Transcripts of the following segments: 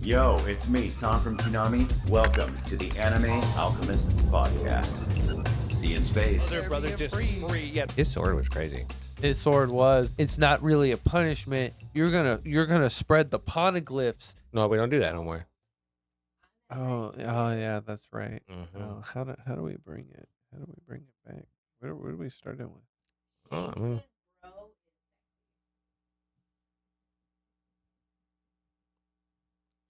Yo, it's me, Tom from Toonami. Welcome to the Anime Alchemists podcast. See you in space. Other brother just free. Yeah, his sword was crazy. His sword was. It's not really a punishment. You're gonna spread the poneglyphs. No, we don't do that no more. Oh yeah, that's right. Mm-hmm. Oh, how do we bring it? How do we bring it back? Where do we start it with? Oh, I mean,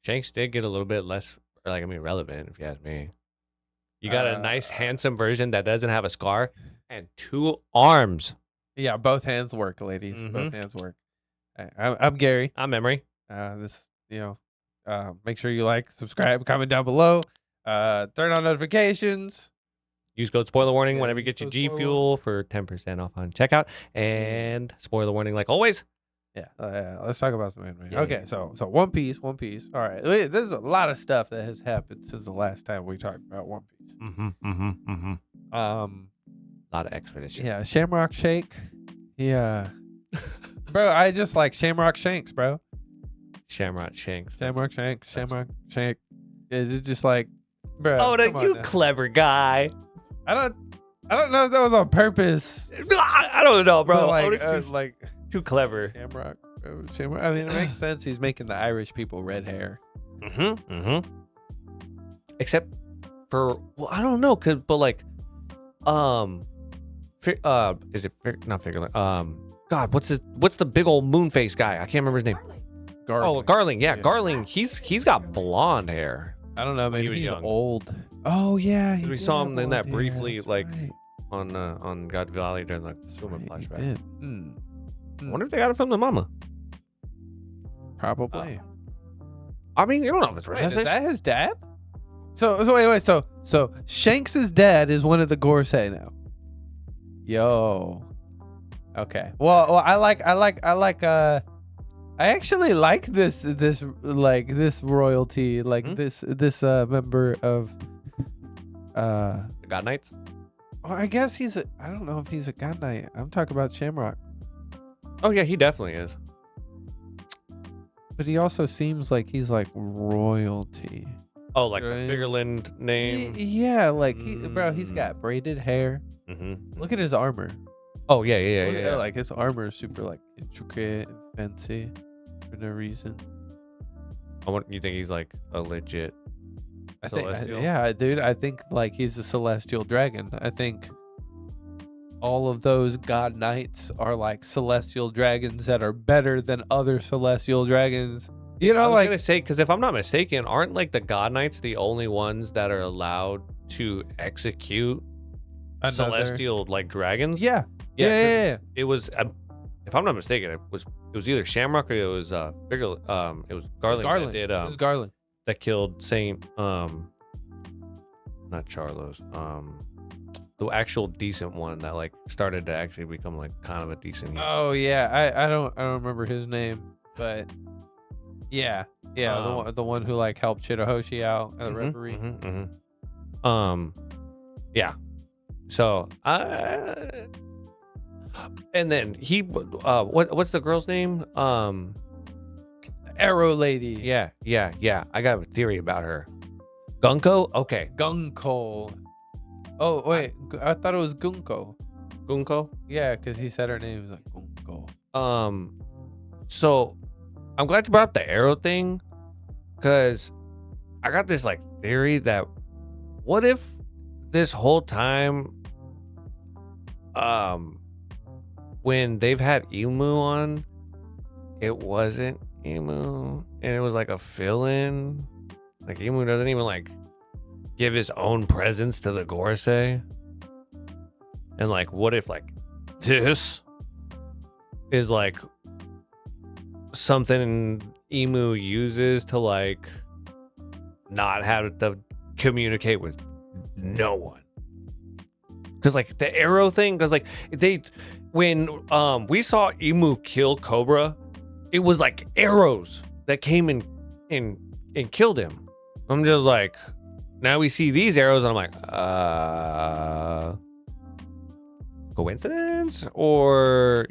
Shanks did get a little bit less, relevant, if you ask me. You got a nice, handsome version that doesn't have a scar and 2 arms. Yeah, both hands work, ladies. Mhm. Both hands work. I'm Gary. I'm Emory. Make sure you like, subscribe, comment down below. Turn on notifications. Use code spoiler warning Yeah, whenever you use get your code G spoiler Fuel for 10% off on checkout. And spoiler warning, like always. Yeah, let's talk about some anime. Yeah, Okay, yeah. so One Piece. All right, there's a lot of stuff that has happened since the last time we talked about One Piece. A lot of expedition. Yeah, Shamrock Shake. Yeah, bro, I just like Shamrock Shanks, bro. Shamrock Shanks. Shamrock Shanks. Is it just like, bro? Oh, come on you now. clever guy. I don't know if that was on purpose. I don't know, bro. But like, Otis too clever. Shamrock. Shamrock. I mean, it makes sense. He's making the Irish people red hair. Except for, well, I don't know, is it not figure? God, what's the big old moon face guy? I can't remember his name. Garlic. Oh, Garling. Yeah, Yeah. Garling. He's got blonde hair I don't know. when he Maybe was he's young. old. Oh yeah, We did saw have him in that blonde hair, briefly, that's like, right. on God Valley during the That's Suma right, he flashback. did. I wonder if they got it from the mama. Probably. I mean, you don't know if it's Wait, is racist. that his dad? So wait. So Shanks's dad is one of the Gorsei now. Yo. Okay. Well, I actually like this royalty, like Hmm? this member of The God Knights. well, I guess I don't know if he's a god knight. I'm talking about Shamrock. Oh yeah, he definitely is. But he also seems like he's like royalty. Oh, like the Right. Figureland name. Yeah, like bro, he's got braided hair. Mm-hmm. Look at his armor. Oh yeah. Look at, like his armor is super like intricate and fancy for no reason. You think he's like a legit celestial? Yeah, dude. I think like he's a celestial dragon. I think all of those god knights are like celestial dragons that are better than other celestial dragons. You know, I was like gonna say, because if I'm not mistaken, aren't like the God Knights the only ones that are allowed to execute Another- celestial like dragons? yeah. 'cause It was, if I'm not mistaken, it was either Shamrock or it was it was Garland that did it was Garland. that killed Saint not Charlos, the actual decent one that like started to actually become like kind of a decent hero. Oh yeah, I don't remember his name, but yeah, the one who like helped Shirahoshi out at the referee. Yeah. So and then he what's the girl's name? Arrow Lady. Yeah. I got a theory about her. Gunko? Okay. Gunko. Oh wait, I thought it was Gunko. Gunko? Yeah, because he said her name was like Gunko. So I'm glad you brought up the arrow thing, because I got this like theory that what if this whole time when they've had Emu on, it wasn't Emu and it was like a fill-in? Like Emu doesn't even like give his own presence to the Gorsei. And like what if like this is like something Emu uses to like not have to communicate with no one? Because like the arrow thing, because like when we saw Emu kill Cobra, it was like arrows that came and killed him. I'm just like, now we see these arrows and I'm like, coincidence? Or,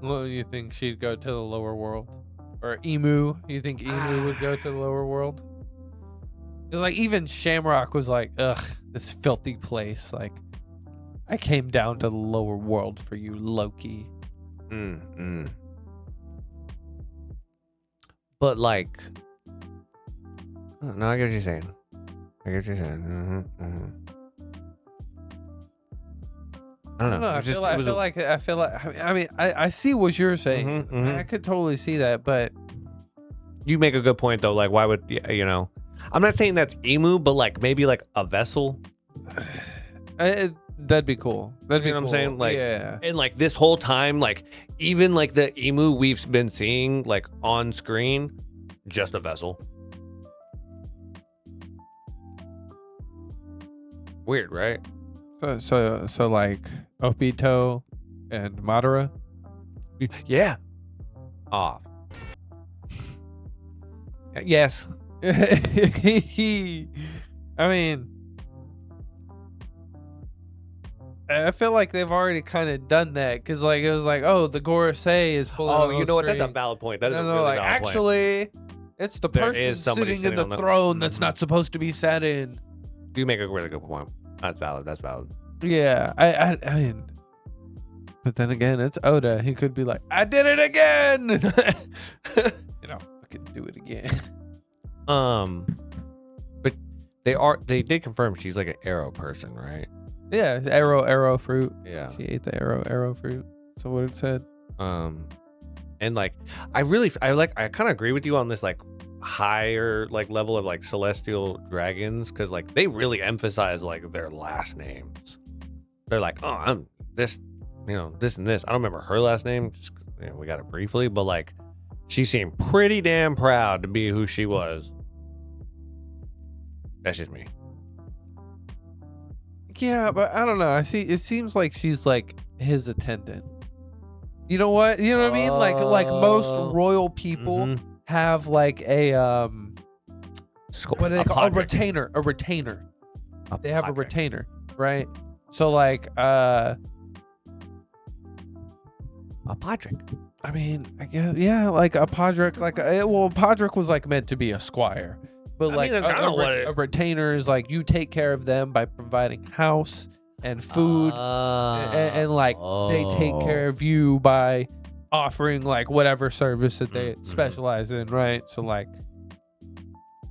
Well, you think she'd go to the lower world Or Emu. You think Emu would go to the lower world? Because like even Shamrock was like, ugh, this filthy place. Like, I came down to the lower world for you, Loki. But like, no, I get what you're saying. I don't know. I feel like I mean I see what you're saying. I could totally see that, but you make a good point though. Like, why would you know? I'm not saying that's Emu, but like maybe like a vessel. That'd be cool. That'd be what cool. I'm saying? Like, yeah. And like this whole time, like even like the Emu we've been seeing like on screen, just a vessel. Weird, right? So like Obito and Madara. Yeah. Off. Yes. I mean, I feel like they've already kind of done that because like it was like, oh, the Gorosei is pulling. Oh, you know what? That's a valid point. That is a really like, valid point. actually, it's the There person is somebody sitting in sitting the on the- throne that's not supposed to be sat in. You make a really good point. That's valid. That's valid. Yeah, I mean, but then again, it's Oda. He could be like, I did it again. You know, I could do it again. But they did confirm she's like an arrow person, right? Yeah, arrow fruit. Yeah. She ate the arrow fruit. So what it said. And like I kind of agree with you on this like higher like level of like celestial dragons, because like they really emphasize like their last names. They're like, oh, I'm this, you know, this and this. I don't remember her last name, just, you know, we got it briefly, but like she seemed pretty damn proud to be who she was. That's just me. Yeah, but I don't know. It seems like she's like his attendant. You know what? You know what I mean? Like most royal people have like a what do they call a retainer? A retainer. They have a retainer, right? So like a Podrick. I mean, I guess yeah, like a Podrick, like well, Podrick was like meant to be a squire, but I like mean, that's kinda what a retainer is like you take care of them by providing house and food, and like they take care of you by offering like whatever service that they specialize in, right? So like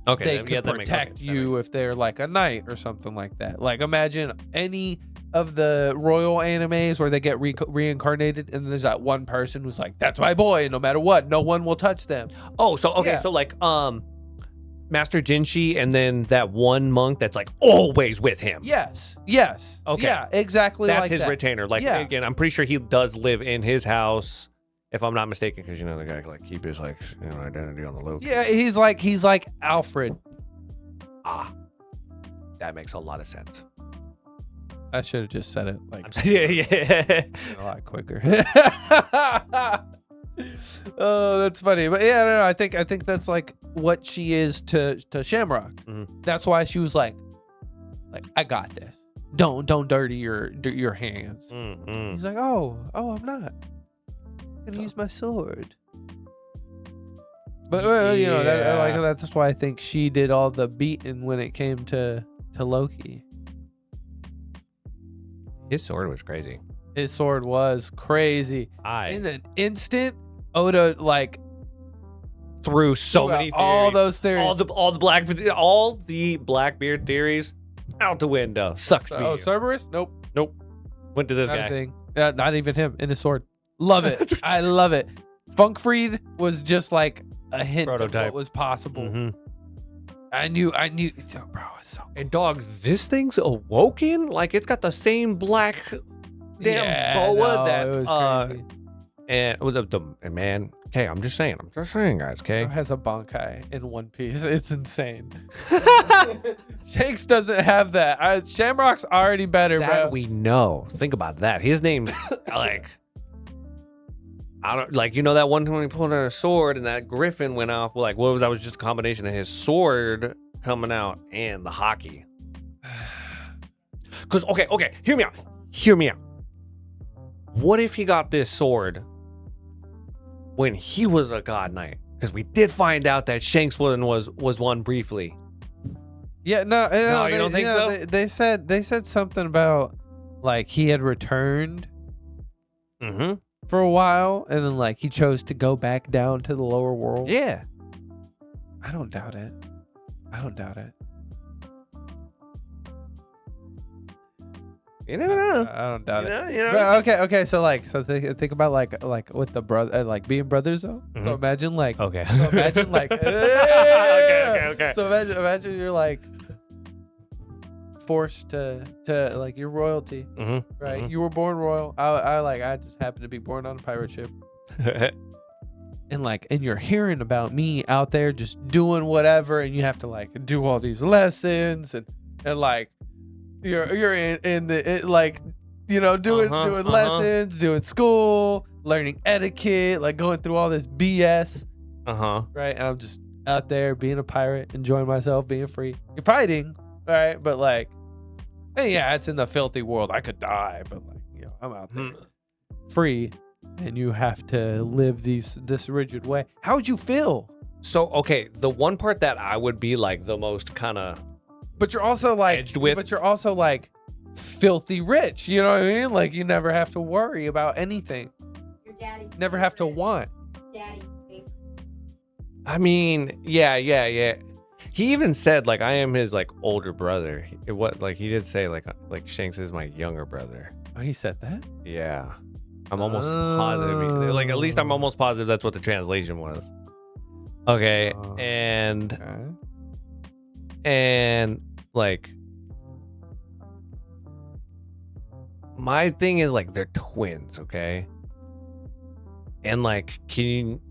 okay, they could protect you if they're like a knight or something like that. Like imagine any of the royal animes where they get reincarnated and there's that one person who's like, that's my boy, no matter what, no one will touch them. Oh, so okay, Yeah. so like Master Jinshi and then that one monk that's like always with him. Yes. Okay. Yeah, exactly. That's like his that. retainer. Like Yeah. again, I'm pretty sure he does live in his house, if I'm not mistaken, because you know the guy can like keep his like identity on the low. Yeah, he's like Alfred. That makes a lot of sense. I should have just said it like Yeah. a lot quicker. Oh, that's funny. But yeah, no, I think that's like what she is to Shamrock. That's why she was like I got this. Don't dirty your hands. He's like, oh, I'm not. I'm gonna use my sword. But you know, that's why I think she did all the beating when it came to Loki. His sword was crazy. His sword was crazy. In an instant, Oda like threw so many theories. All those theories. All the Blackbeard theories out the window. Sucks to be you. Cerberus? Nope. Went to this Not guy. a thing. Not even him in his sword. Love it. I love it. Funkfried was just like a hint Prototype. of what was possible. I knew. Oh, bro, it's so. And dog, this thing's awoken. Like it's got the same black damn boa that it was crazy. and with the man. Okay, I'm just saying, guys. Okay, It has a Bankai in One Piece. It's insane. Shanks doesn't have that. Shamrock's already better, that bro. we know. Think about that. His name's like. I don't like, you know, that one time when he pulled out a sword and that griffin went off. Like, what was that? Was just a combination of his sword coming out and the hockey. Because okay, hear me out. What if he got this sword when he was a god knight? Because we did find out that Shanks one was one briefly. Yeah, no, You don't think so? They said something about like he had returned Mm-hmm. for a while, and then like he chose to go back down to the lower world. Yeah. I don't doubt it. You never know. I don't doubt it. You know? But, okay. So think about like with the brother, like being brothers though. Mhm. So imagine like, Okay. so imagine like, Okay. So imagine you're like forced to like your royalty, Mm-hmm. right? You were born royal. I just happened to be born on a pirate ship, and you're hearing about me out there just doing whatever, and you have to like do all these lessons and like you're in the like doing lessons, doing school, learning etiquette, like going through all this BS, right? And I'm just out there being a pirate, enjoying myself, being free. You're fighting, all right, but like, hey, yeah, it's in the filthy world. I could die, but like, I'm out there free, and you have to live this rigid way. How would you feel? So, okay, the one part that I would be like the most kind of But you're also like, edged with. but you're also like filthy rich. You know what I mean? Like you never have to worry about anything. Your daddy's Never have to want. daddy's favorite. I mean, yeah. He even said like I am his like older brother. He did say like Shanks is my younger brother. Oh, he said that? Yeah. I'm almost positive. Like at least I'm almost positive that's what the translation was. Okay, Oh. and Okay. like my thing is like they're twins, okay? And like can you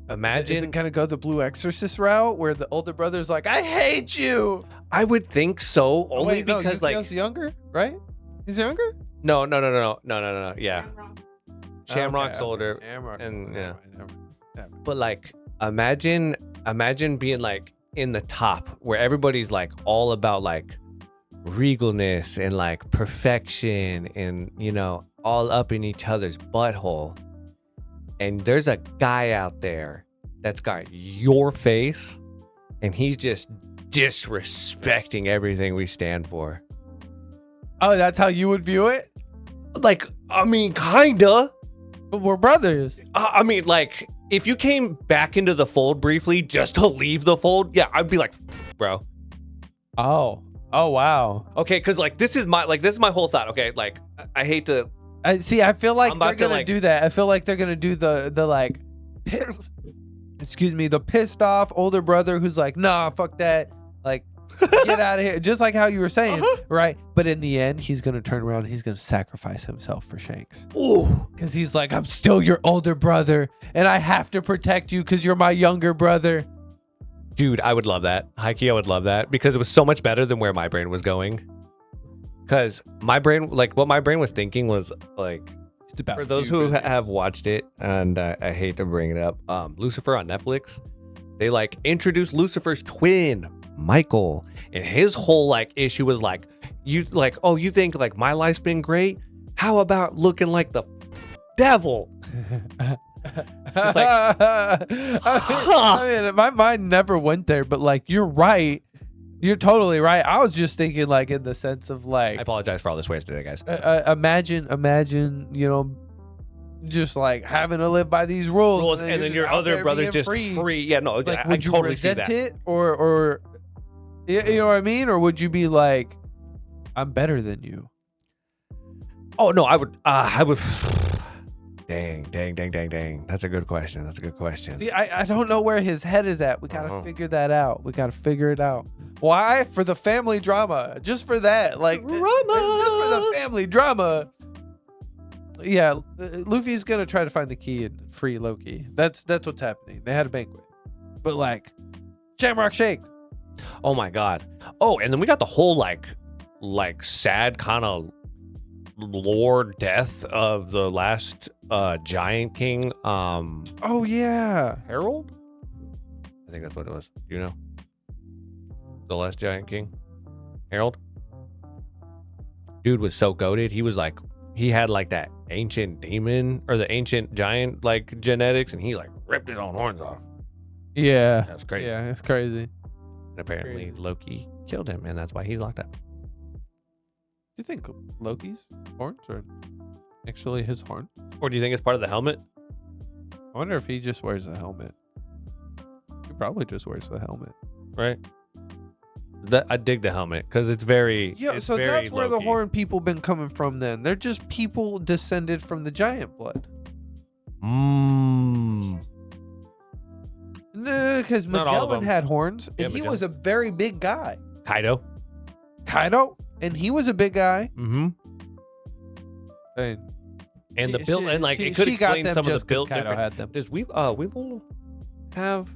imagine? Is it gonna go the Blue Exorcist route where the older brother's like, I hate you? I would think so, only Wait, no, because Yu-Gi-Oh's younger, right? He's younger? no. Yeah. Shamrock. Shamrock's Okay, older. Shamrock. and, Never yeah. mind, never mind. But like imagine being like in the top where everybody's like all about like regalness and like perfection and all up in each other's butthole. And there's a guy out there that's got your face and he's just disrespecting everything we stand for. Oh, that's how you would view it? Like, I mean, kinda. But we're brothers. I mean, like, if you came back into the fold briefly just to leave the fold, yeah, I'd be like, bro. Oh wow. Okay, because like this is my whole thought. Okay, like I hate to. I feel like I'm they're about to, gonna like- do that. I feel like they're gonna do the like the pissed off older brother who's like, nah, fuck that. Like, get out of here. Just like how you were saying, right? But in the end, he's gonna turn around and he's gonna sacrifice himself for Shanks. Ooh, Because he's like, I'm still your older brother, and I have to protect you because you're my younger brother. dude, I would love that. High-key, I would love that because it was so much better than where my brain was going. Because my brain, like what my brain was thinking was like, It's about for those you, who brothers. have watched it, and I hate to bring it up, Lucifer on Netflix, they like introduced Lucifer's twin, Michael, and his whole like issue was like, you think like my life's been great? How about looking like the devil? just like, I mean, my mind never went there, but like, you're right. You're totally right. I was just thinking like in the sense of like, I apologize for all this waste today, guys. imagine, just like having to live by these rules, And you're then just your out other there brother's being just free. Yeah, no, Like, I would you totally see resent that. it, or you know what I mean, or would you be like, I'm better than you? Oh no, I would. Dang. That's a good question. See, I don't know where his head is at. We gotta Uh-huh. figure that out. We gotta figure it out. Why? For the family drama. Just for that. Like just for the family drama. Yeah, Luffy's gonna try to find the key and free Loki. That's what's happening. They had a banquet, but like, Shamrock Shake. Oh my god. Oh, and then we got the whole like sad kind of lore death of the last giant king. Oh yeah. Harold. I think that's what it was. Do you know? The last giant king, Harold. Dude was so goated. He was like, he had like that ancient demon or the ancient giant like genetics, and he like ripped his own horns off. Yeah. That's crazy. Yeah, it's crazy. And apparently Crazy. Loki killed him, and that's why he's locked up. Do you think Loki's horns are actually his horn? Or do you think it's part of the helmet? I wonder if he just wears a helmet. He probably just wears the helmet. Right. I dig the helmet because it's very. Yeah, it's so very that's where the Loki. horn people been coming from then. They're just people descended from the giant blood. Mmm. No, because Not all of Magellan them. had horns, and Yeah, he Magellan. was a very big guy. Kaido. Kaido, and he was a big guy. Mm-hmm. And And the build, and like it could she got explain them some of just the 'cause build Kaido difference. had them. Does Weevil have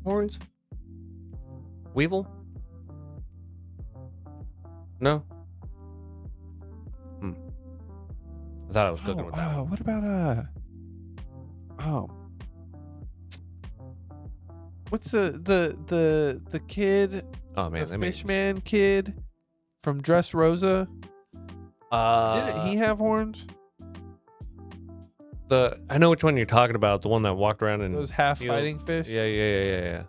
horns? Weevil? No. I thought I was cooking with that. What about what's the kid, Oh man, the that made- Fishman kid from Dressrosa? Didn't he have horns? I know which one you're talking about. The one that walked around and Those half you know- fighting fish. Yeah.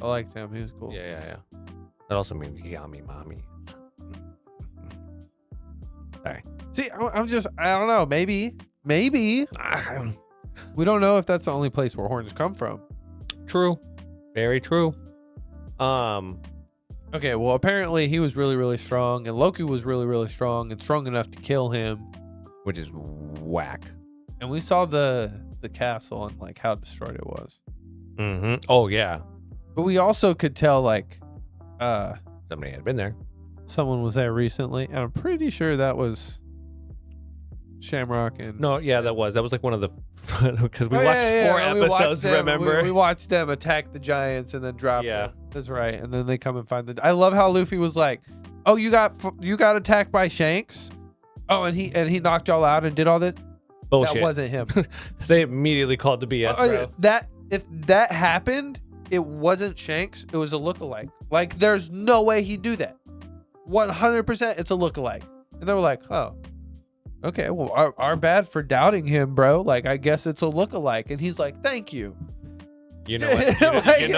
I liked him. He was cool. Yeah. That also means yummy mommy. Sorry. See, I'm just, I don't know. Maybe we don't know if that's the only place where horns come from. True. Very true. Okay, well, apparently he was really, really strong, and Loki was really, really strong and strong enough to kill him. Which is whack. And we saw the castle and like how destroyed it was. Mm-hmm. Oh yeah. But we also could tell like Somebody had been there. someone was there recently, and I'm pretty sure that was Shamrock and No, yeah, that was like one of the because we Oh, watched yeah, four and we watched episodes. them- Remember? we watched them attack the giants and then drop Yeah. them. That's right. And then they come and find the. I love how Luffy was like, "Oh, you got attacked by Shanks. Oh, and he knocked y'all out and did all that. Bullshit. That wasn't him. They immediately called the BS, bro. That if that happened, it wasn't Shanks. It was a lookalike. Like, there's no way he'd do that. 100%, it's a lookalike. And they were like, "Oh, okay. Well, our bad for doubting him, bro. Like, I guess it's a lookalike." And he's like, "Thank you." You know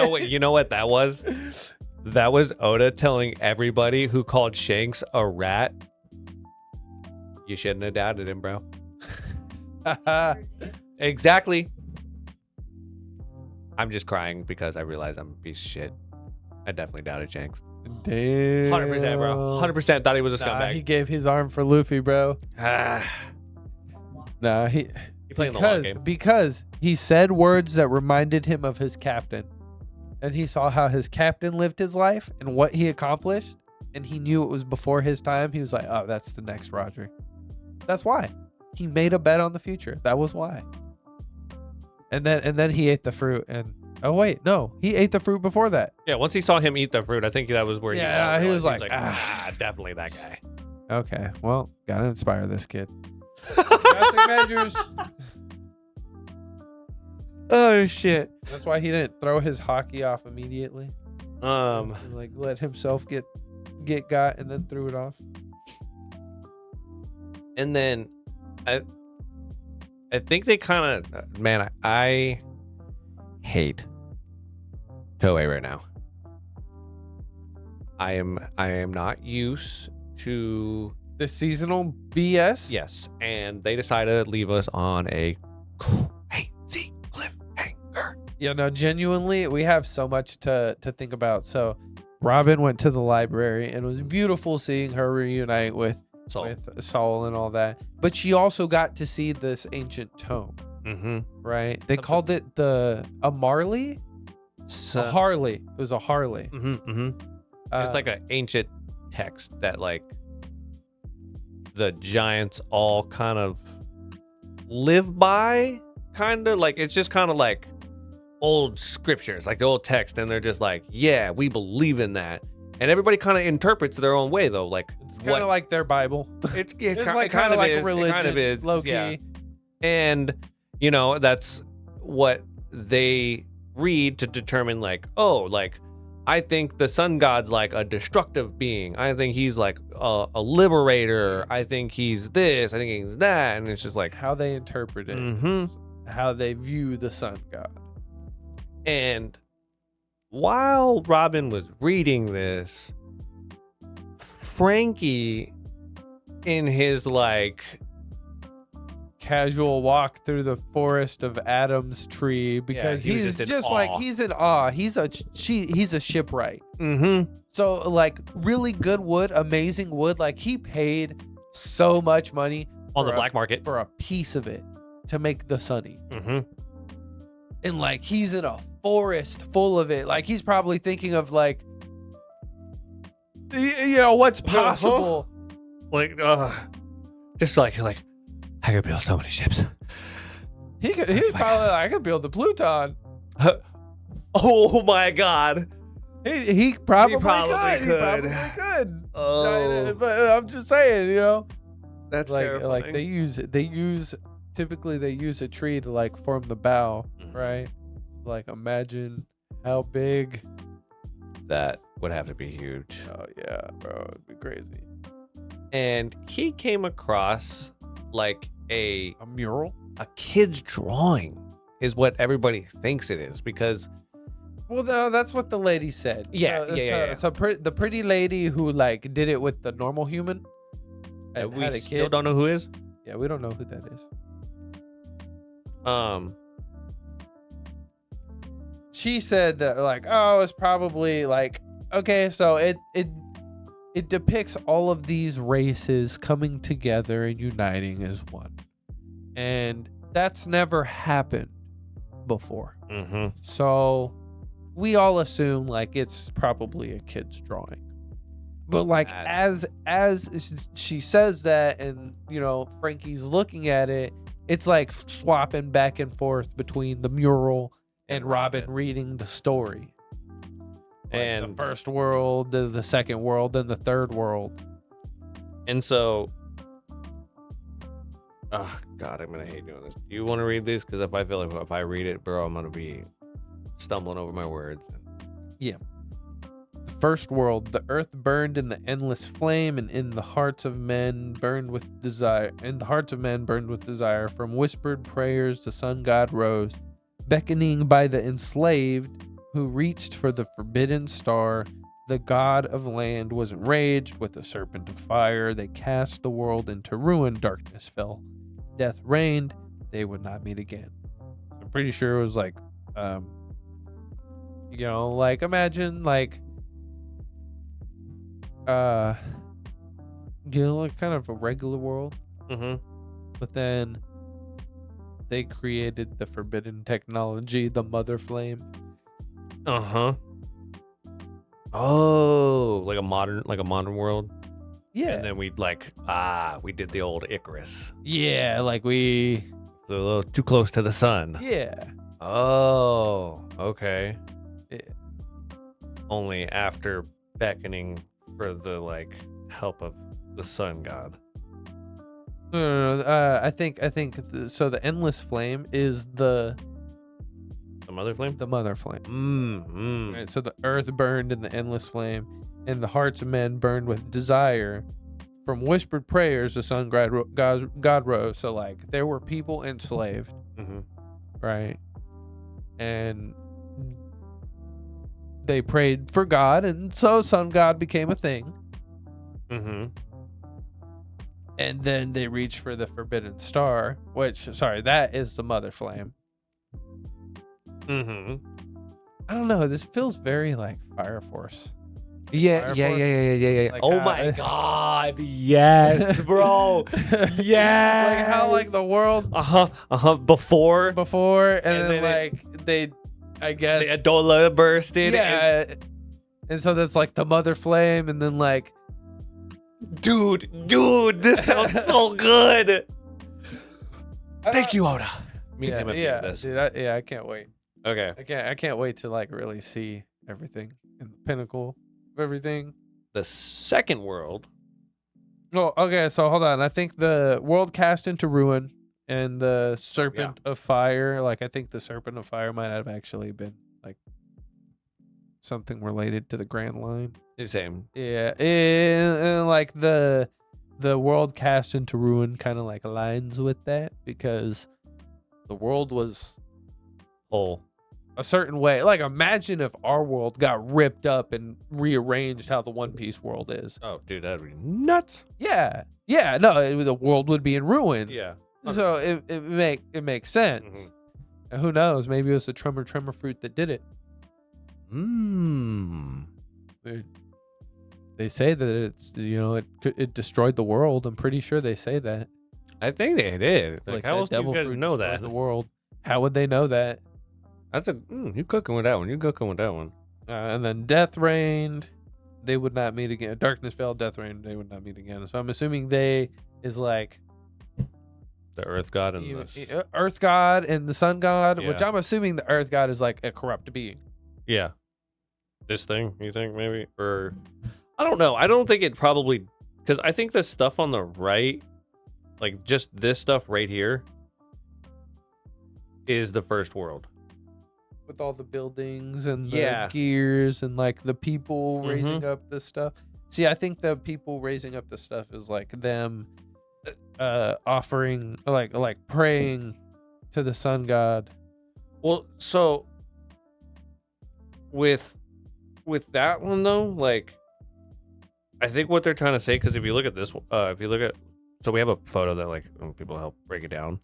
what? You know what that was? That was Oda telling everybody who called Shanks a rat. You shouldn't have doubted him, bro. Exactly. I'm just crying because I realize I'm a piece of shit. I definitely doubted Shanks. Damn. 100%, bro. 100% thought he was a Nah, scumbag. he gave his arm for Luffy, bro. Nah, he playing the long game. because he said words that reminded him of his captain, and he saw how his captain lived his life and what he accomplished, and he knew it was before his time. He was like, "Oh, that's the next Roger." That's why he made a bet on the future. That was why. And then he ate the fruit, and oh wait, no, he ate the fruit before that. Yeah, once he saw him eat the fruit, I think that was where Yeah, he was realized. like, definitely that guy. Okay, well, gotta inspire this kid. Drastic measures. Oh shit. That's why he didn't throw his hockey off immediately. Like let himself get got and then threw it off. And then I think they kind of man, I hate Toei right now. I am not used to The seasonal BS. yes, and they decided to leave us on a crazy cliffhanger. Yeah, no, genuinely, we have so much to think about. So Robin went to the library and it was beautiful seeing her reunite with Saul and all that. But she also got to see this ancient tome, Mm-hmm. right? They called it a Marley? So, A Harley. It was a Harley. mm-hmm, mm-hmm. It's like an ancient text that like the giants all kind of live by, kind of like it's just kind of like old scriptures, like the old text, and they're just like, yeah, we believe in that, and everybody kind of interprets their own way though. Like It's kind of like their Bible. it's Like kind of like is, religion, it kind of is, low key. yeah. And you know that's what they read to determine like, oh, like I think the sun god's like a destructive being. I think he's like a liberator. I think he's this. I think he's that. And it's just like How they interpret it, Mhm. how they view the sun god. And while Robin was reading this, Franky, in his like casual walk through the forest of Adam's tree, because he was he's just in just like awe. he's in awe. He's a shipwright. mm-hmm. So like really good wood, amazing wood. Like he paid so much money on the for black market. for a piece of it to make the sunny. Mm-hmm. And like he's in a forest full of it. Like he's probably thinking of like, you know, what's possible. Like, just like I could build so many ships. He's my probably like, I could build the Pluton. Oh my god. He probably, probably could. He could. probably could. Oh, But I'm just saying, you know, that's like terrifying. like typically they use a tree to like form the bow, right? Like imagine how big. That would have to be huge. Oh yeah, bro, it'd be crazy. And he came across like a mural. kid's drawing is what everybody thinks it is, because Well, no, that's what the lady said. Yeah, yeah. So the pretty lady who like did it with the normal human. And we had a still kid. don't know who is. Yeah, we don't know who that is. She said that like, oh, it's probably like, okay, so it depicts all of these races coming together and uniting as one, and that's never happened before. Mm-hmm. So we all assume like it's probably a kid's drawing. But like as she says that, and you know, Franky's looking at it, it's like swapping back and forth between the mural and Robin reading the story. Like And the first world, the second world, then the third world. And so, oh God, I'm gonna hate doing this. Do you want to read this? Because I feel like if I read it, bro, I'm gonna be stumbling over my words. The first world, the earth burned in the endless flame, and in the hearts of men burned with desire. In the hearts of men burned with desire. From whispered prayers, the sun god rose, beckoning by the enslaved who reached for the forbidden star. The god of land was enraged with a serpent of fire. They cast the world into ruin. Darkness fell. Death reigned. They would not meet again. I'm pretty sure it was like, you know, like imagine like, you know, like kind of a regular world. Mm-hmm. But then they created the forbidden technology, the mother flame. Uh-huh. Oh, like a modern world. Yeah. And then we did the old Icarus. Yeah, like we. A little too close to the sun. Yeah. Oh, okay. Yeah. Only after beckoning for the help of the sun god. No. I think so. The endless flame is the mother flame. The mother flame. Mm-hmm. Right, so the earth burned in the endless flame, and the hearts of men burned with desire. From whispered prayers, the sun god rose. So like there were people enslaved, Mm-hmm. right? And they prayed for God, and so sun god became a thing. Mm-hmm. And then they reached for the forbidden star, that is the mother flame. Mm-hmm. I don't know. This feels very like Fire Force. Yeah. Like Oh how- my god, yes, bro. Yes. Like how like the world before and then then like they, I guess, the Adola bursted. yeah. And so that's like the mother flame, and then like, Dude, this sounds so good. Thank you, Oda. Me and him have yeah, done this. dude, I can't wait. Okay. I can't wait to like really see everything in the pinnacle of everything. The second world. Oh, okay. So hold on. I think the world cast into ruin and the serpent of fire. Like I think the serpent of fire might have actually been like something related to the Grand Line. The same. Yeah, and like the world cast into ruin kind of like aligns with that, because the world was Whole. a certain way. Like, imagine if our world got ripped up and rearranged how the One Piece world is. Oh, dude, that'd be nuts. Yeah, no, the world would be in ruin. Yeah. So it makes sense. And who knows? Maybe it was the tremor fruit that did it. They say that it's it destroyed the world. I'm pretty sure they say that. I think they did. Like how that else do you devil guys fruit know destroyed that? the world. How would they know that? That's you cooking with that one. You cooking with that one. And then death reigned. They would not meet again. Darkness fell. Death reigned. They would not meet again. So I'm assuming they is like The Earth God and the Earth God and the Sun God, which Yeah. I'm assuming the Earth God is like a corrupt being. yeah. This thing, you think maybe, or I don't know. I don't think it probably because I think the stuff on the right, like just this stuff right here, is the first world. With all the buildings and the Yeah. gears and like the people Mhm. raising up the stuff. See, I think the people raising up the stuff is like them offering like praying to the sun god. Well, so with that one though, like I think what they're trying to say, because if you look at this, so we have a photo that like people help break it down.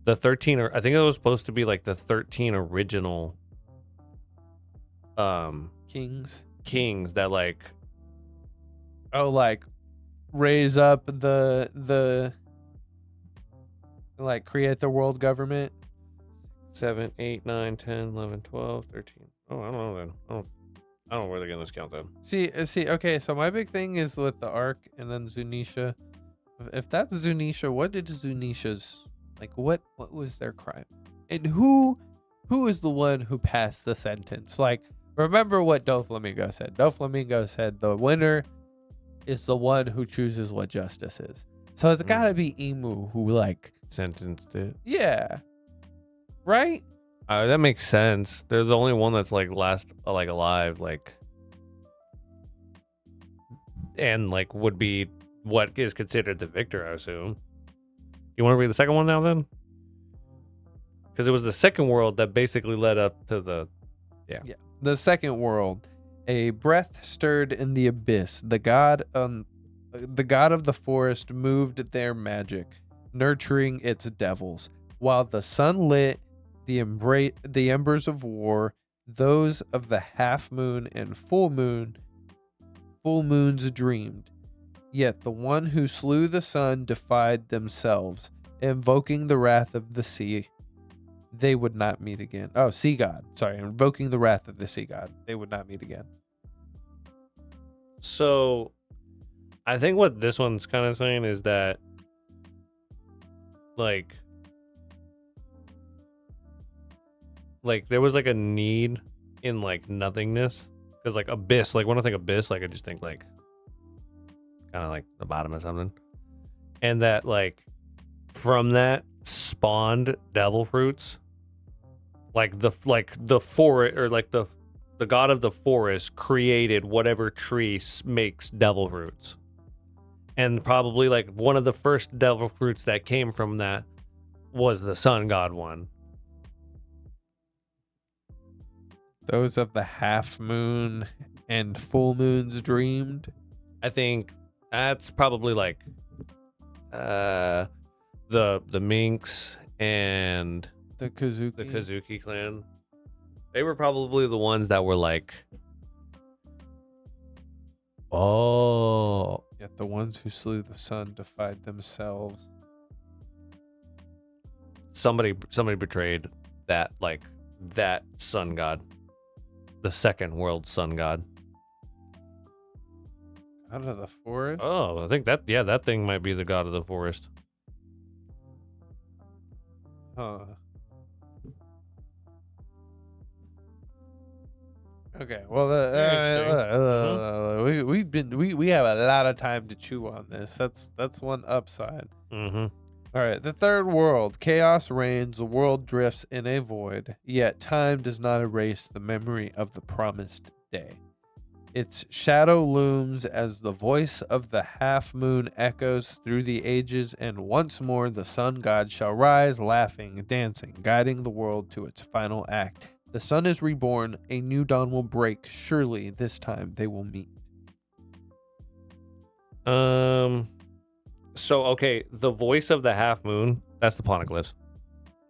The 13, or I think it was supposed to be like the 13 original kings that like like raise up the like create the world government. 7, 8, 9, 10, 11, 12, 13. Oh, I don't know then. I don't know where they're getting this count then. See, okay, so my big thing is with the Ark and then Zunisha. If that's Zunisha, what did Zunisha's like? What was their crime? And who is the one who passed the sentence? Like, remember what Doflamingo said. Doflamingo said the winner is the one who chooses what justice is. So it's gotta be Emu who like Sentenced it. yeah, right? That makes sense. They're the only one that's like last like alive, like, and like would be what is considered the victor, I assume. You want to read the second one now then? Because it was the second world that basically led up to the The second world, a breath stirred in the abyss. The god of the forest moved their magic, nurturing its devils, while the sun lit the embers of war, those of the half moon and full moons dreamed. Yet the one who slew the sun defied themselves, invoking the wrath of the sea. They would not meet again. Oh, sea god. Sorry, invoking the wrath of the sea god. They would not meet again. So I think what this one's kind of saying is that like there was like a need in like nothingness, because like abyss, like when I think abyss, like I just think like kind of like the bottom of something, and that like from that spawned devil fruits, like the forest, or like the god of the forest created whatever tree makes devil fruits, and probably like one of the first devil fruits that came from that was the sun god one. Those of the half moon and full moons dreamed. I think that's probably like the Minks and The Kazuki. the Kazuki clan. They were probably the ones that were like, oh, Yet the ones who slew the sun defied themselves. somebody betrayed that, like that sun god, the second world sun god. Out of the forest? Oh, I think that thing might be the god of the forest. Huh. Okay, well, we have a lot of time to chew on this. That's one upside. Mm-hmm. All right, the third world. Chaos reigns, the world drifts in a void, yet time does not erase the memory of the promised day. Its shadow looms as the voice of the half moon echoes through the ages, and once more the sun god shall rise, laughing, dancing, guiding the world to its final act. The sun is reborn. A new dawn will break. Surely this time they will meet. So okay, the voice of the half moon, that's the poneglyphs.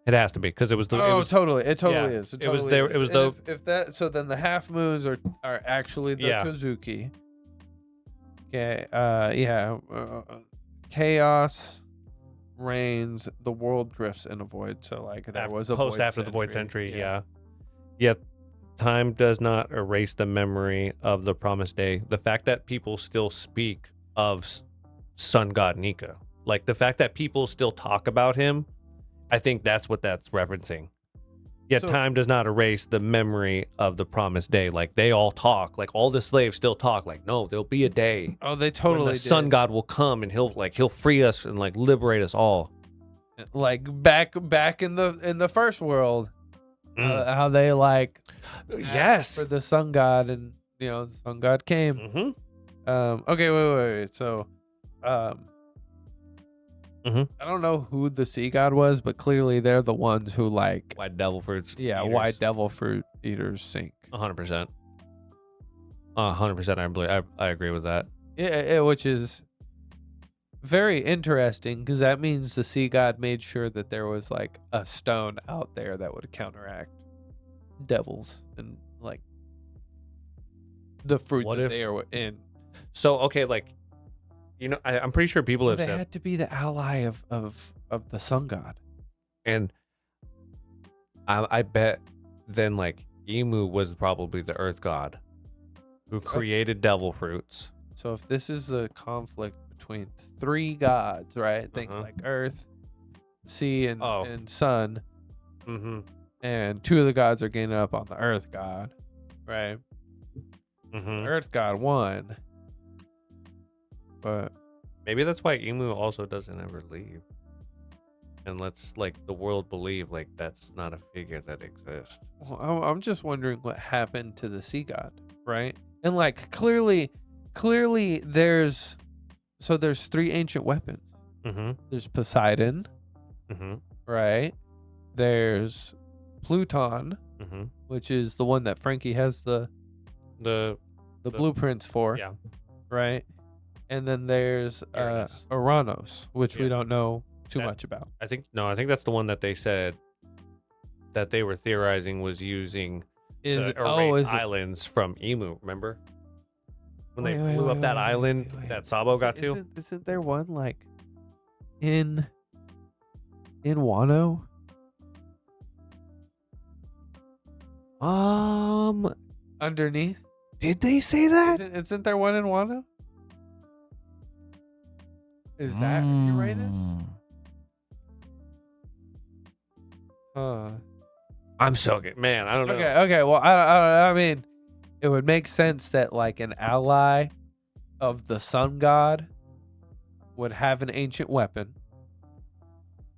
It has to be because it was the. Totally. It totally yeah, is. it was there. Is. It was And the. if that, so then the half moons are actually the Yeah. Kazuki. Okay. Chaos reigns. The world drifts in a void. So like there was a post void after the void century. century. Yeah. Yet time does not erase the memory of the promised day. The fact that people still speak of sun god Nika, like the fact that people still talk about him, I think that's what that's referencing. Yet So- time does not erase the memory of the promised day. Like they all talk, like all the slaves still talk. Like no, there'll be a day Oh, they when totally the sun did. god will come and he'll free us and like liberate us all. Like back in the first world, how they like Yes. for the sun god, and the sun god came. Mm-hmm. Okay, wait. So, Mhm. I don't know who the sea god was, but clearly they're the ones who like, White devil fruits. white devil fruit eaters sink. 100%. 100%. I agree with that. Yeah, which is very interesting because that means the sea god made sure that there was like a stone out there that would counteract devils and like the fruit What that if- they are in. So okay, like, I'm pretty sure people have They said, had to be the ally of the sun god. and I bet then like Emu was probably the earth god who created devil fruits. So if this is a conflict between three gods, right? Think Uh-huh. like earth, sea, and Oh. and sun, Mm-hmm. and two of the gods are gaining up on the earth god, right? Mm-hmm. Earth god won, but Maybe that's why Emu also doesn't ever leave, and lets like the world believe like that's not a figure that exists. well, I'm just wondering what happened to the sea god, right? And like clearly there's three ancient weapons. Mm-hmm. There's Poseidon, Mm-hmm. right? There's Pluton, Mm-hmm. which is the one that Franky has the The blueprints for, yeah. right? And then there's Uranus. Uranus, which we Yeah. don't know too That- much about. I think that's the one that they said that they were theorizing was using to erase islands from Emu. Remember when they blew up that island that Sabo got to? Isn't there one like in Wano? Underneath? Did they say that? Isn't there one in Wano? Is that Uranus? Huh. I'm so good, man. I don't know. Okay. Well, I mean, it would make sense that like an ally of the sun god would have an ancient weapon,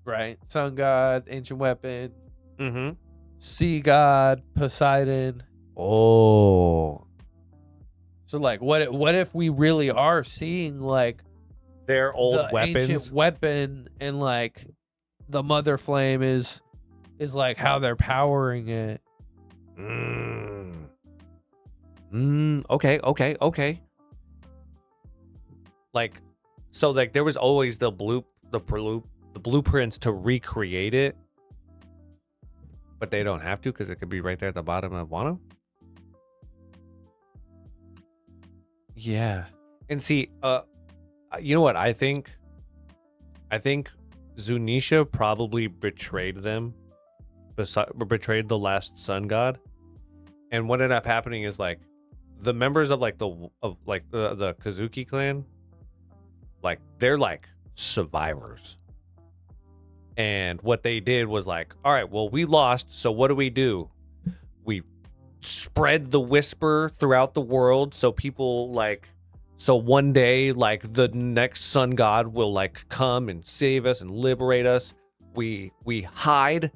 right? Sun god, ancient weapon. Mm-hmm. Sea god, Poseidon. Oh, So like, what if we really are seeing like their old the weapons. ancient weapon, and like the mother flame is like how they're powering it. Okay. Like, so like there was always the blueprints to recreate it, but they don't have to because it could be right there at the bottom of Wano. Yeah. And see, you know what I think? I think Zunisha probably betrayed them, betrayed the last sun god, and what ended up happening is like the members of like the Kazuki clan, like they're like survivors, and what they did was like, all right, well we lost, so what do? We spread the whisper throughout the world so people like. So one day, like the next sun god will like come and save us and liberate us. We hide,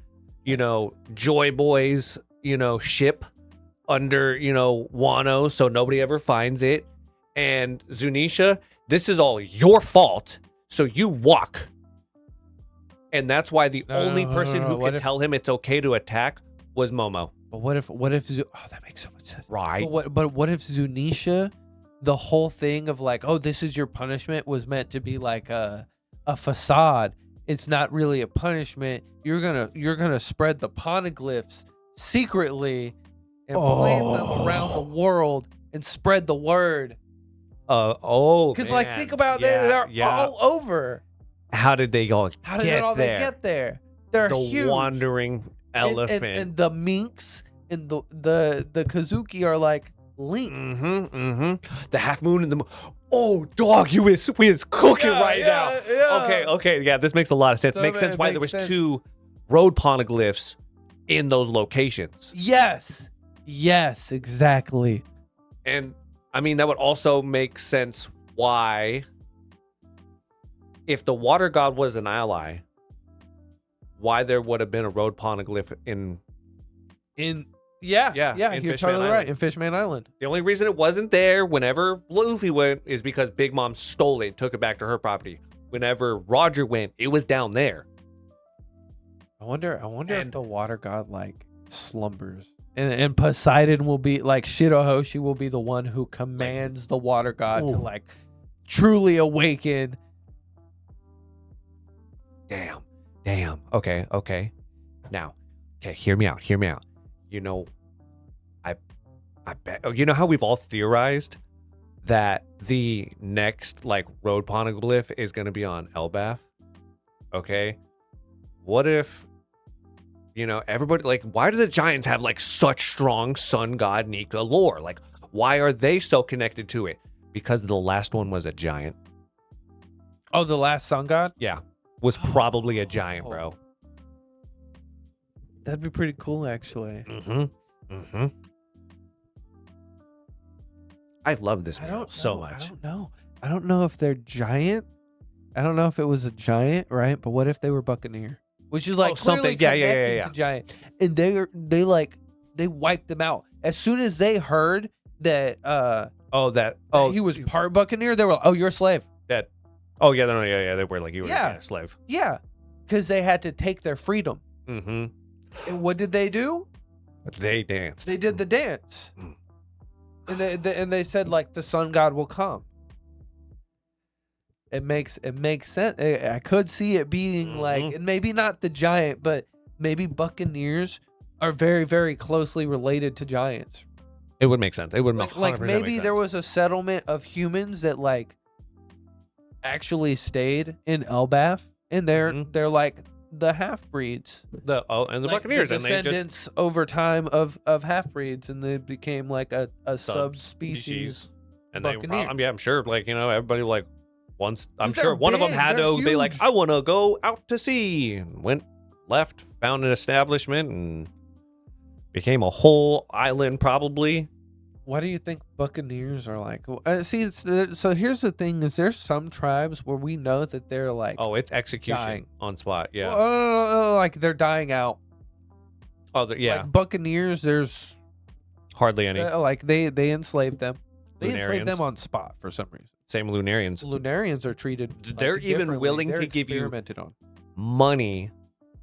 Joy Boy's, ship under, Wano, so nobody ever finds it. And Zunisha, this is all your fault. So you walk. And that's why the only person who could tell him it's okay to attack was Momo. But what if oh, that makes so much sense. Right. But what if Zunisha, the whole thing of like, oh, this is your punishment was meant to be like a facade. It's not really a punishment. You're gonna spread the poneglyphs secretly and plant them around the world and spread the word. Because like think about they're all over. How did they all How did get all there? they get there? They're The huge. wandering elephant. And the minks and the Kazuki are like linked. The half moon and the oh dog, we is cooking now. Yeah. Okay, yeah, this makes a lot of sense. So Makes sense it why makes there was sense. 2 road poneglyphs in those locations. Yes, exactly. And I mean that would also make sense why if the water god was an ally, why there would have been a road poneglyph in Yeah, in you're Fishman totally Island. right. In Fishman Island. The only reason it wasn't there whenever Luffy went is because Big Mom stole it and took it back to her property. Whenever Roger went, it was down there. I wonder if And- the water god like slumbers. And Poseidon will be like Shirahoshi will be the one who commands the water god to Ooh. like truly awaken. Damn. Okay. Now, hear me out. You know, I bet. You know how we've all theorized that the next like road poneglyph is going to be on Elbaph? Okay. What if, everybody like, why do the Giants have like such strong sun god Nika lore? Like, why are they so connected to it? Because the last one was a giant. Oh, the last sun god? Yeah. Was probably a giant, bro. That'd be pretty cool, actually. I love this I mural don't so know. much. I don't know if they're giant. I don't know if it was a giant, right? But what if they were Buccaneer? Which is like something. clearly Yeah. connected to giant. And they wiped them out. As soon as they heard that that he was part Buccaneer, they were like, oh, you're a slave. That. Oh yeah, they were like you were Yeah. a slave. Yeah. Because they had to take their freedom. Mm-hmm. And what did they do? They danced. They did the dance. Mm. And they said like the sun god will come. It makes sense. I could see it being like, and maybe not the giant, but maybe Buccaneers are very, very closely related to giants. It would make sense. It would Like maybe there was a settlement of humans that like actually stayed in Elbaph, and they're like the half breeds. and the Like, Buccaneers, the and they just descendants over time of half breeds, and they became like a subspecies. And Buccaneer. I'm sure, like everybody like once. I'm 'Cause sure they're one of them big, had they're to be like, huge. I want to go out to sea, and went left, found an establishment, and became a whole island, probably. Why do you think Buccaneers are like? So here's the thing: is there's some tribes where we know that they're like, Oh, it's execution Dying. on spot. Yeah. like they're dying out. Yeah. Like Buccaneers, there's Hardly any. like they enslaved them. They enslaved Lunarians. them on spot for some reason. Same Lunarians. Lunarians are treated. like, They're even differently. willing They're to give you experimented on Money.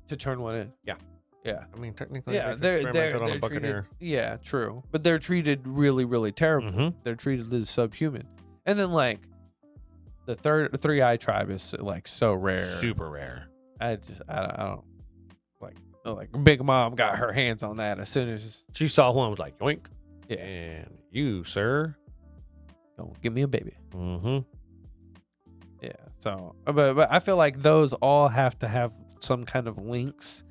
to turn one in. Yeah. Yeah. I mean, technically, Yeah, they're they're experimented on a treated. Buccaneer. Yeah, true. But they're treated really, really terrible. Mhm. They're treated as subhuman. And then like the three eye tribe is like so rare. Super rare. I don't like Big Mom got her hands on that as soon as She saw one, was like, yoink. Yeah. And you, sir. don't give me a baby. Mm-hmm. Yeah. So, but I feel like those all have to have some kind of links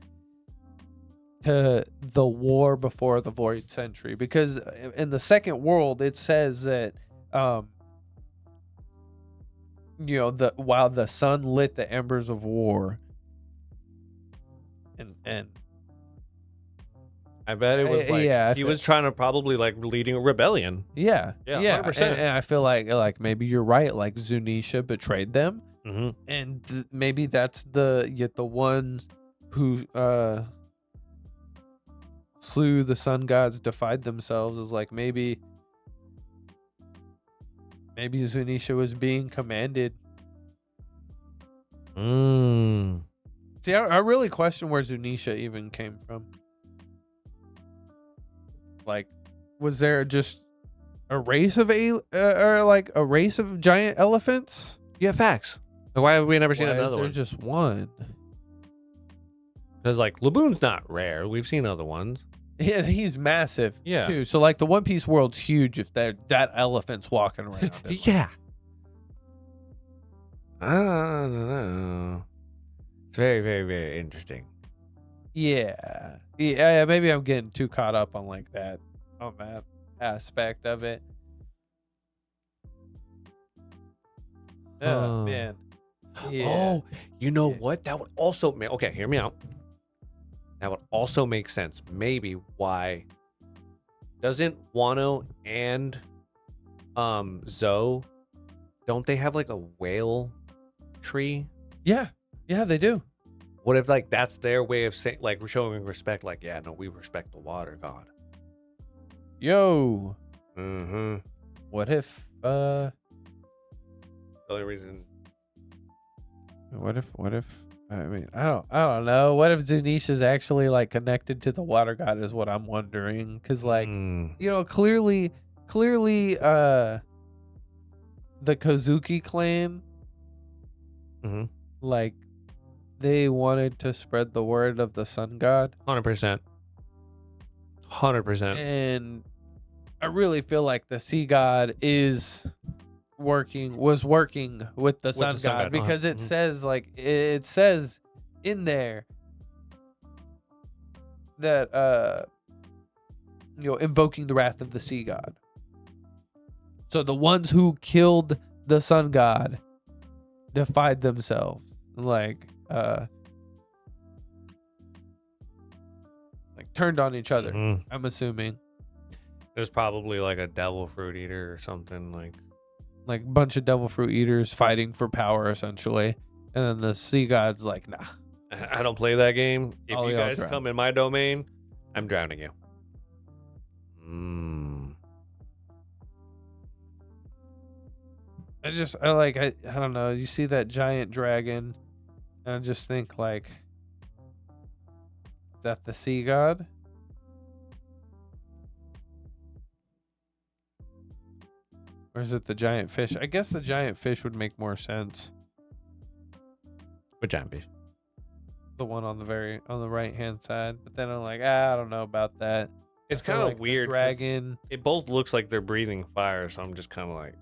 to the war before the Void Century, because in the Second World it says that while the sun lit the embers of war, and I bet it was like yeah, he was trying to probably like leading a rebellion. yeah, Yeah, 100%. and I feel like maybe you're right. Like Zunisha betrayed them, Mm-hmm. and maybe that's the one who slew the sun gods, defied themselves. Is like maybe Zunisha was being commanded. Mm. See, I really question where Zunisha even came from. Like, was there just a race of or like a race of giant elephants? Yeah, facts. Why have we never seen Why is another there one? just one? Because like Laboon's not rare. We've seen other ones. Yeah, he's massive Yeah. too. So like the One Piece world's huge if that elephant's walking around. it. Yeah. I don't know. It's very, very, very interesting. Yeah. Yeah, maybe I'm getting too caught up on like that aspect of it. Oh, Oh. man. Yeah. Oh, you know Yeah. what? That would also make okay. Hear me out. That would also make sense. Maybe why doesn't Wano and Zoe, don't they have like a whale tree? Yeah. Yeah, they do. What if like that's their way of saying like we're showing respect? Like, yeah, no, we respect the water god. Yo. Mm-hmm. What if The only reason. what if I mean I don't know. What if Zunisha's actually like connected to the water god is what I'm wondering. Cause like Mm. you know, clearly the Kozuki clan, Mhm. like they wanted to spread the word of the sun god. 100%. 100%. And I really feel like the sea god was working with the sun sun god god, because it mhm. says like it says in there that invoking the wrath of the sea god. So the ones who killed the sun god defied themselves, like turned on each other. Mhm. I'm assuming There's probably like a devil fruit eater or something like. like a bunch of devil fruit eaters fighting for power essentially, and then the sea god's like, nah. I don't play that game. If Oh, you yeah, I'll guys try. come in my domain, I'm drowning you. Mm. I don't know. You see that giant dragon, and I just think like, is that the sea god? Or is it the giant fish? I guess the giant fish would make more sense. But giant fish. The one on the right hand side. But then I'm like, I don't know about that. It's I feel kind of like the weird. 'cause Dragon. It both looks like they're breathing fire, so I'm just kind of like,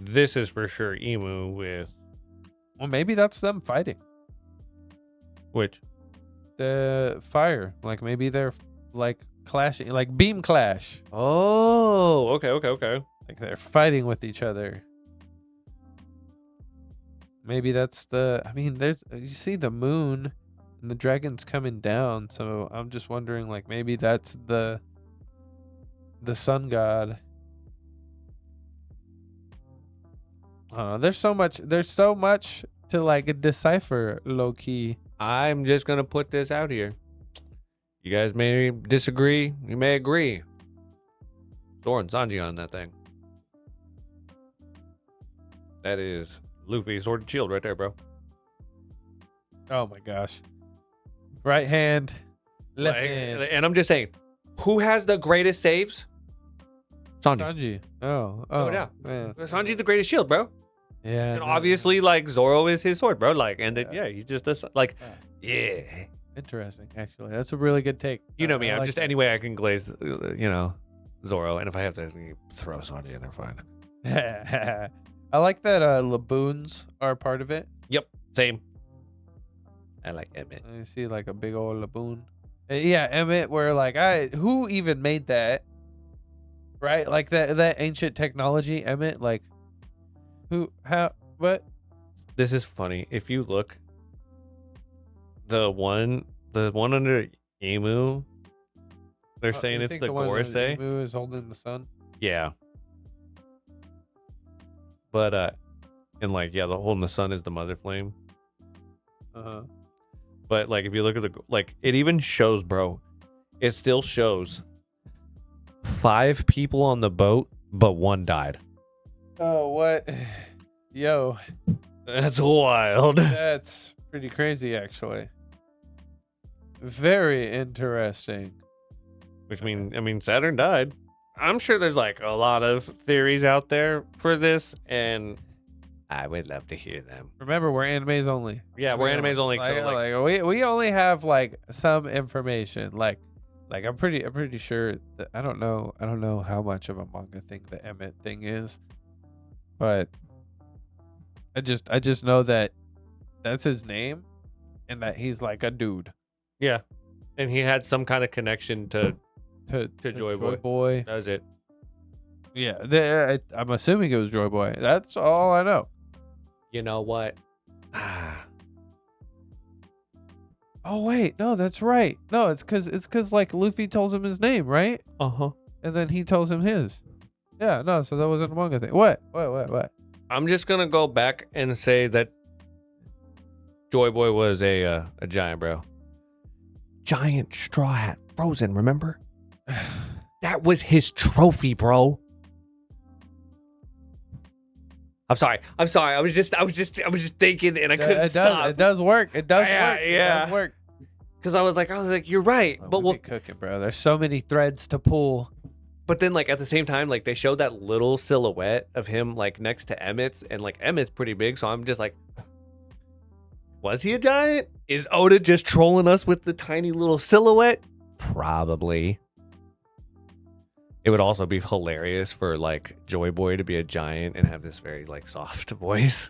This is for sure Emu with Well, maybe that's them fighting which? the fire. Like maybe they're like clashing, like beam clash. Oh, okay. Like they're fighting with each other. Maybe that's I mean, you see the moon and the dragon's coming down, so I'm just wondering like maybe that's the sun god. I don't know. There's so much to like decipher low key. I'm just gonna put this out here. You guys may disagree. You may agree. Zoro and Sanji on that thing. That is Luffy Sword and Shield right there, bro. Oh my gosh. Right hand, left Like, hand. and I'm just saying, who has the greatest saves? Sanji. Sanji. Oh, No doubt. man. Sanji's the greatest shield, bro. Yeah. And no, obviously, like Zoro is his sword, bro. Like, and Yeah. he's just this, like, Yeah. yeah. Interesting, actually. That's a really good take. You know me. I I'm like just that. any way I can glaze, Zoro. And if I have to throw Sanji in there, fine. I like that Laboons are part of it. Yep, same. I like Emmett. You see like a big old Laboon. Yeah, Emmett, where like who even made that? Right? Like that ancient technology, Emmett, like who, how, what? This is funny. If you look, the one under Emu, they're saying You it's think the one with Gorosei. Emu is holding the sun. Yeah. But and like the hole in the sun is the mother flame. Uh-huh. But like if you look at it even shows, bro. It still shows 5 people on the boat, but 1 died. Oh, what? Yo, That's wild. that's pretty crazy, actually. Very interesting. Which means Saturn died. I'm sure there's like a lot of theories out there for this, and I would love to hear them. Remember, we're animes only. Yeah, we're animes only. So We only have like some information. Like I'm pretty sure that I don't know how much of a manga thing the Emmett thing is, but I just know that that's his name, and that he's like a dude. yeah, and he had some kind of connection to Joy Boy. That was it. Yeah, I'm assuming it was Joy Boy. That's all I know. You know what? Oh wait, no, that's right. No, it's cause like Luffy tells him his name, right? Uh-huh. And then he tells him his. Yeah, no, so that wasn't a manga thing. What? I'm just gonna go back and say that Joy Boy was a giant, bro. Giant straw hat, frozen. Remember? That was his trophy, bro. I'm sorry. I was just thinking, and I couldn't stop. It does work. Yeah. It does work. Because I was like, you're right. Oh, But we'll be cooking, bro. There's so many threads to pull. But then, like, at the same time, like, they showed that little silhouette of him, like, next to Emmett's, and like Emmett's pretty big, so I'm just like, was he a giant? Is Oda just trolling us with the tiny little silhouette? Probably. It would also be hilarious for like Joy Boy to be a giant and have this very like soft voice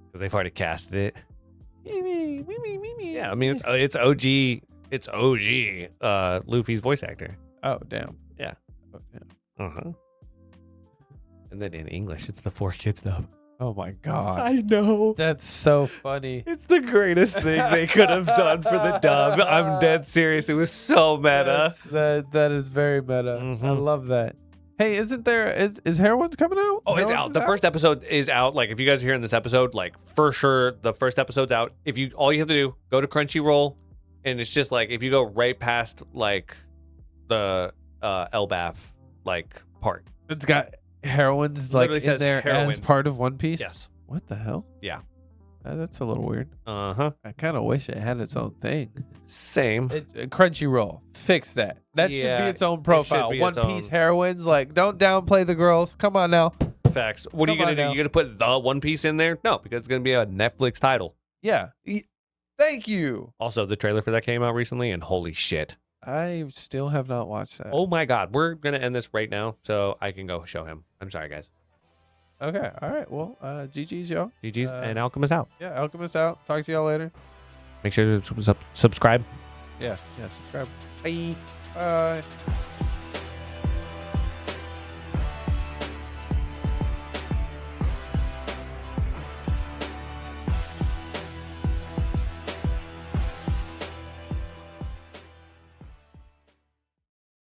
because they've already casted it. Yeah, I mean it's OG Luffy's voice actor. Oh damn. Yeah. Oh, damn. And then in English, it's the 4Kids dub. Oh my god. I know. That's so funny. It's the greatest thing they could have done for the dub. I'm dead serious. It was so meta. That is very meta. I love that. Hey, isn't there is Heroines coming out? Oh, it's out. The first episode is out. Like if you guys are hearing this episode, like for sure the first episode's out. All you have to do, go to Crunchyroll, and it's just like if you go right past like the Elbaph like part. It's got Heroines like in there as part of One Piece? Yes. What the hell? Yeah. That's a little weird. Uh-huh. I kind of wish it had its own thing. Same. Crunchyroll, fix that. That should be its own profile. One Piece Heroines, like, don't downplay the girls. Come on now. Facts. What are you going to do? You going to put the One Piece in there? No, because it's going to be a Netflix title. Yeah. Thank you. Also, the trailer for that came out recently, and holy shit. I still have not watched that. Oh my god. We're going to end this right now, so I can go show him. I'm sorry, guys. Okay. All right. Well, GG's, y'all. GG's, and Alchemist out. Yeah, Alchemist out. Talk to y'all later. Make sure to subscribe. Yeah, subscribe. Bye. Bye.